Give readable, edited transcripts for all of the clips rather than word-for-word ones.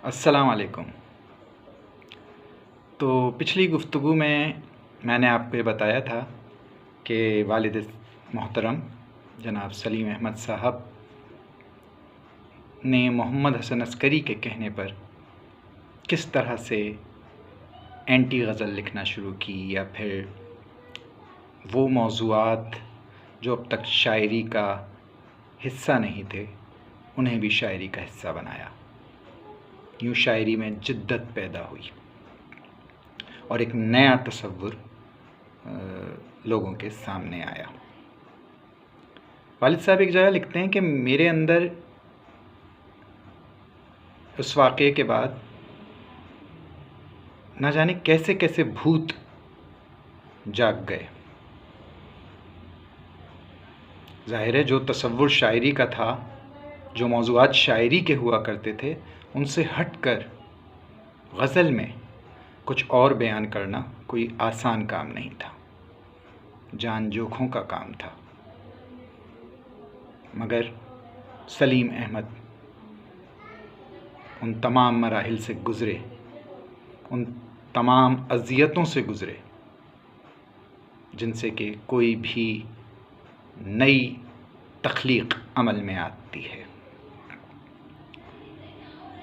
अस्सलाम वालेकुम। तो पिछली गुफ्तगू में मैंने आपको ये बताया था कि वालिद मोहतरम जनाब सलीम अहमद साहब ने मोहम्मद हसन अस्करी के कहने पर किस तरह से एंटी गज़ल लिखना शुरू की, या फिर वो मौज़ूआत जो अब तक शायरी का हिस्सा नहीं थे उन्हें भी शायरी का हिस्सा बनाया। यूँ शायरी में जिद्दत पैदा हुई और एक नया तसव्वुर लोगों के सामने आया। वालिद साहब एक जगह लिखते हैं कि मेरे अंदर उस वाक़े के बाद ना जाने कैसे कैसे भूत जाग गए। ज़ाहिर है जो तसव्वुर शायरी का था, जो मौज़ूआत शायरी के हुआ करते थे, उनसे हटकर गज़ल में कुछ और बयान करना कोई आसान काम नहीं था, जान जोखों का काम था। मगर सलीम अहमद उन तमाम मराहिल से गुज़रे, उन तमाम अज़ियतों से गुज़रे जिनसे कि कोई भी नई तख्लीक अमल में आती है।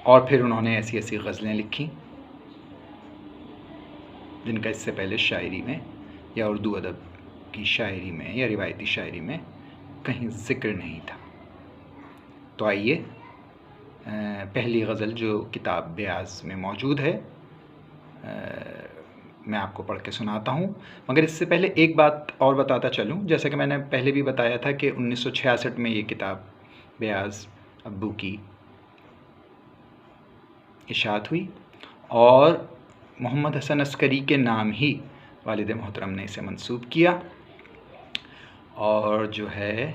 और फिर उन्होंने ऐसी ऐसी गज़लें लिखी जिनका इससे पहले शायरी में या उर्दू अदब की शायरी में या रिवायती शायरी में कहीं ज़िक्र नहीं था। तो आइए पहली गज़ल जो किताब ब्याज़ में मौजूद है मैं आपको पढ़ के सुनाता हूँ। मगर इससे पहले एक बात और बताता चलूँ, जैसा कि मैंने पहले भी बताया था कि 1966 में ये किताब ब्याज़ अब्बू की इशाअत हुई और मोहम्मद हसन अस्करी के नाम ही वालिद मोहतरम ने इसे मंसूब किया। और जो है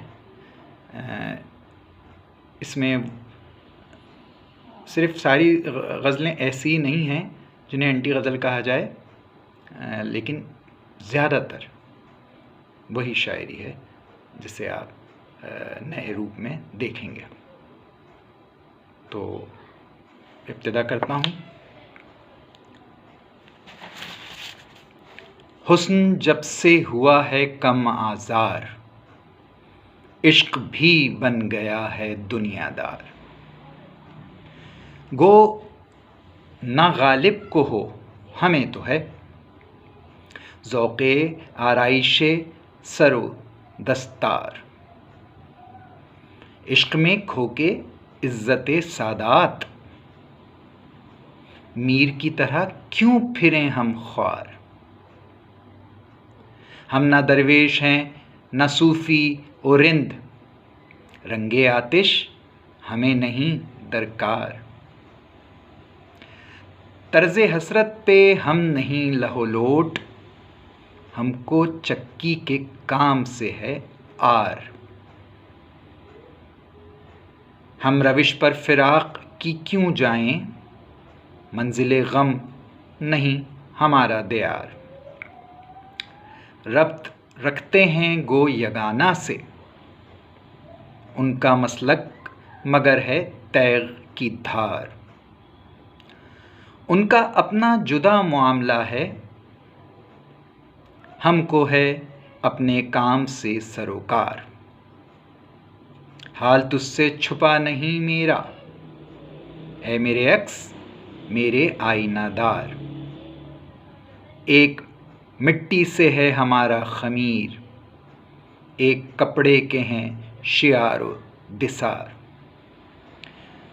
इसमें सिर्फ़ सारी गज़लें ऐसी नहीं हैं जिन्हें एंटी गज़ल कहा जाए, लेकिन ज़्यादातर वही शायरी है जिसे आप नए रूप में देखेंगे। तो इब्तिदा करता हूँ। हुस्न जब से हुआ है कम आज़ार, इश्क भी बन गया है दुनियादार। गो ना गालिब को हो हमें तो है, ज़ौक़े आराइशे सरो दस्तार। इश्क में खो के इज़्ज़ते सादात, मीर की तरह क्यों फिरें हम ख्वार। हम ना दरवेश हैं न सूफ़ी और रिंद, रंगे आतिश हमें नहीं दरकार। तर्ज़े हसरत पे हम नहीं लहोलोट, हमको चक्की के काम से है आर। हम रविश पर फ़िराक़ की क्यों जाएं, मंज़िले गम नहीं हमारा दियार। रब्त रखते हैं गो यगाना से, उनका मसलक मगर है तैग़ की धार। उनका अपना जुदा मामला है, हमको है अपने काम से सरोकार। हाल तुझसे छुपा नहीं मेरा, है मेरे अक्स मेरे आईनादार। एक मिट्टी से है हमारा ख़मीर, एक कपड़े के हैं शियार व दिसार।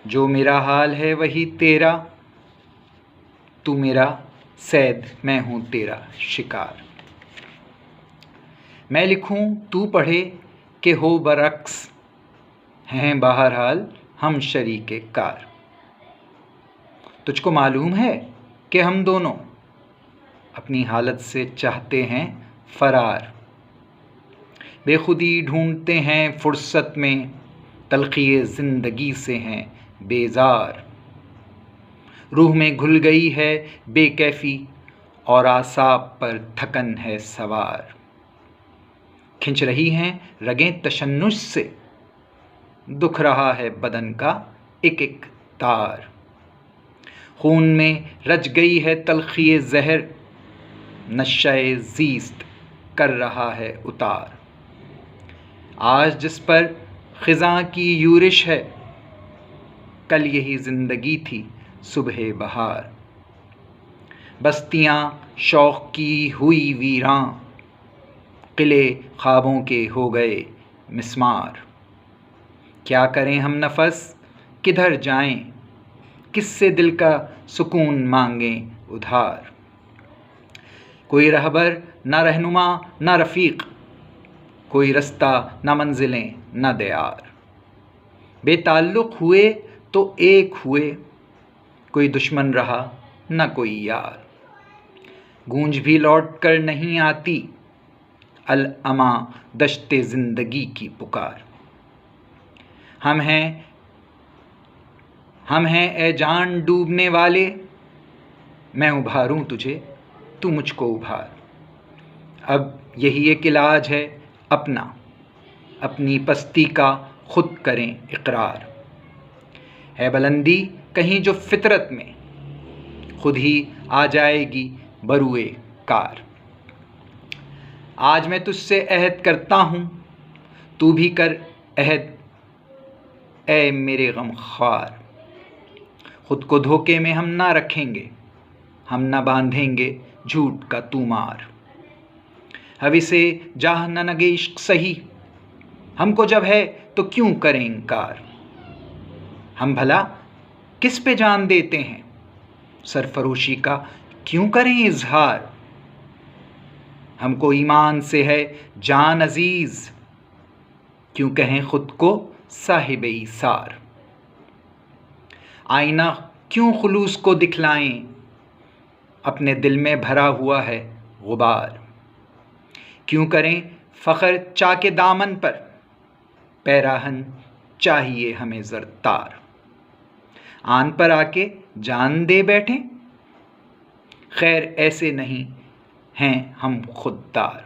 जो मेरा हाल है वही तेरा, तू मेरा सैद मैं हूँ तेरा शिकार। मैं लिखूँ तू पढ़े कि हो बरक्स, हैं बहरहाल हम शरीके कार। तुझको मालूम है कि हम दोनों अपनी हालत से चाहते हैं फ़रार। बेखुदी ढूंढते हैं फ़ुर्सत में, तलख़ी ज़िंदगी से हैं बेज़ार। रूह में घुल गई है बेकैफ़ी और आसाब पर थकन है सवार। खिंच रही हैं रगें तशन्नुश से, दुख रहा है बदन का एक एक तार। खून में रच गई है तलखी जहर, नशे ज़ीस्त कर रहा है उतार। आज जिस पर ख़िज़ां की यूरिश है, कल यही ज़िंदगी थी सुबह बहार। बस्तियाँ शौक़ की हुई वीरां, किले ख्वाबों के हो गए मिस्मार। क्या करें हम नफस, किधर जाएं, किससे दिल का सुकून मांगें उधार। कोई रहबर न रहनुमा न रफ़ीक, कोई रास्ता न मंजिलें न दयार। बेताल्लुक़ हुए तो एक हुए, कोई दुश्मन रहा न कोई यार। गूंज भी लौट कर नहीं आती, अल अमा दश्ते ज़िंदगी की पुकार। हम हैं ए जान डूबने वाले, मैं उभारूं तुझे तू मुझको उभार। अब यही एक इलाज है अपना, अपनी पस्ती का खुद करें इकरार। है बुलंदी कहीं जो फितरत में, खुद ही आ जाएगी बरुए कार। आज मैं तुझसे अहद करता हूँ, तू भी कर अहद ए मेरे गमख्वार। खुद को धोखे में हम ना रखेंगे, हम न बांधेंगे झूठ का तूमार। हवी से जाह न नगे इश्क सही, हमको जब है तो क्यों करें इनकार। हम भला किस पे जान देते हैं, सरफरोशी का क्यों करें इजहार। हमको ईमान से है जान अजीज, क्यों कहें खुद को साहिब ईसार। आईना क्यों खुलूस को दिखलाएं, अपने दिल में भरा हुआ है गुबार। क्यों करें फ़ख्र चाके दामन पर, पैराहन चाहिए हमें ज़रतार। आन पर आके जान दे बैठें, खैर ऐसे नहीं हैं हम खुददार।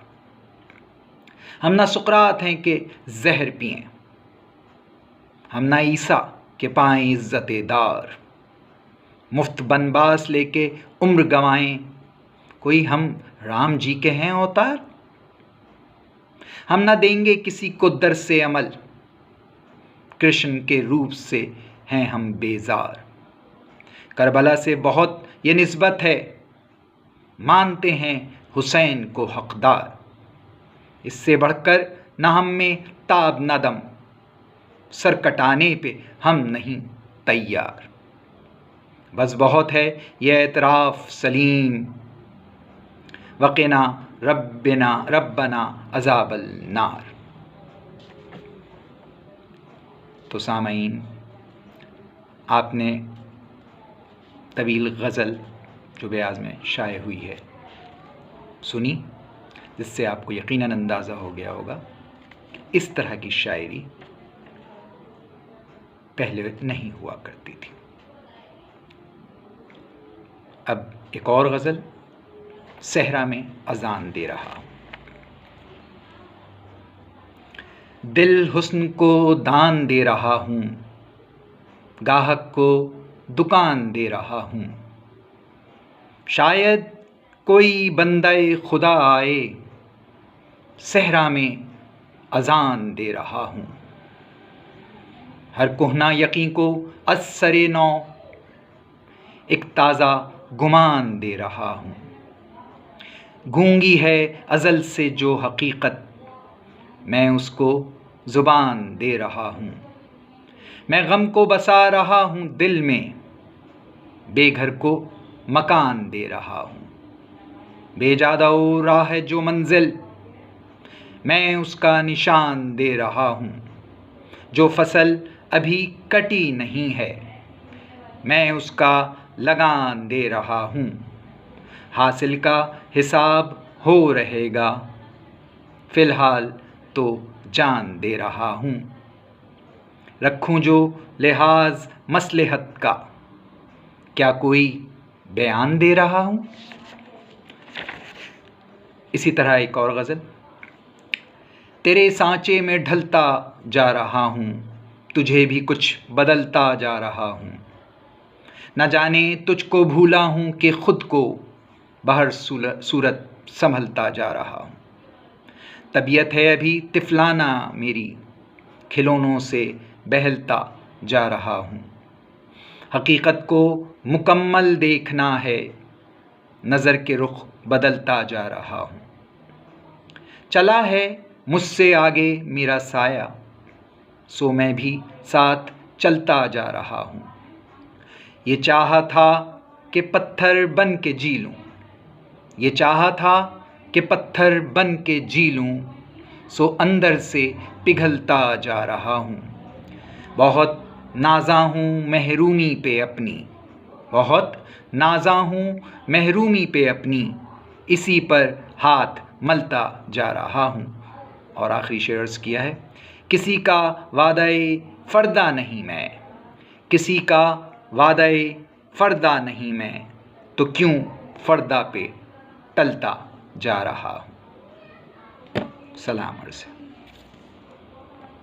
हम ना सुकरात हैं कि जहर पिएं, हम ना ईसा के पाएं इज़्ज़त-ए-दार। मुफ्त बनबास लेके उम्र गंवाएं, कोई हम राम जी के हैं अवतार। हम ना देंगे किसी को दर से अमल, कृष्ण के रूप से हैं हम बेजार। करबला से बहुत ये निस्बत है, मानते हैं हुसैन को हकदार। इससे बढ़कर न हम में ताब न दम, सर कटाने पे हम नहीं तैयार। बस बहुत है ये एतराफ़ सलीम, वक़िना रब्बना अज़ाबल नार। तो सामईन, आपने तवील गज़ल जो ब्याज़ में शाये हुई है सुनी, जिससे आपको यकीनन अंदाज़ा हो गया होगा इस तरह की शायरी पहले नहीं हुआ करती थी। अब एक और गज़ल सहरा में अज़ान दे रहा हूँ। दिल हुस्न को दान दे रहा हूँ, गाहक को दुकान दे रहा हूँ। शायद कोई बंदे खुदा आए, सहरा में अज़ान दे रहा हूँ। हर कोहना यकीन को असरे नौ, एक ताज़ा गुमान दे रहा हूँ। गूंगी है अज़ल से जो हकीकत, मैं उसको ज़ुबान दे रहा हूँ। मैं गम को बसा रहा हूँ दिल में, बेघर को मकान दे रहा हूँ। बेजादा राह है जो मंजिल, मैं उसका निशान दे रहा हूँ। जो फसल अभी कटी नहीं है, मैं उसका लगान दे रहा हूँ। हासिल का हिसाब हो रहेगा, फ़िलहाल तो जान दे रहा हूँ। रखूँ जो लिहाज मसलहत का, क्या कोई बयान दे रहा हूँ। इसी तरह एक और गज़ल। तेरे सांचे में ढलता जा रहा हूँ, तुझे भी कुछ बदलता जा रहा हूँ। न जाने तुझको भूला हूँ कि खुद को बहर सूरत संभलता जा रहा हूँ। तबीयत है अभी तिफलाना मेरी, खिलौनों से बहलता जा रहा हूँ। हकीकत को मुकम्मल देखना है, नज़र के रुख बदलता जा रहा हूँ। चला है मुझसे आगे मेरा साया, सो मैं भी साथ चलता जा रहा हूँ। ये चाहा था कि पत्थर बन के जी लूँ, ये चाहा था कि पत्थर बन के जी लूँ, सो अंदर से पिघलता जा रहा हूँ। बहुत नाज़ा हूँ महरूमी पे अपनी, बहुत नाज़ा हूँ महरूमी पे अपनी, इसी पर हाथ मलता जा रहा हूँ। और आखिरी शेर अर्ज़ किया है, किसी का वादाए फ़र्दा नहीं मैं, किसी का वादाए फ़र्दा नहीं मैं, तो क्यों फ़र्दा पे टलता जा रहा हूँ। सलाम अर्ज़।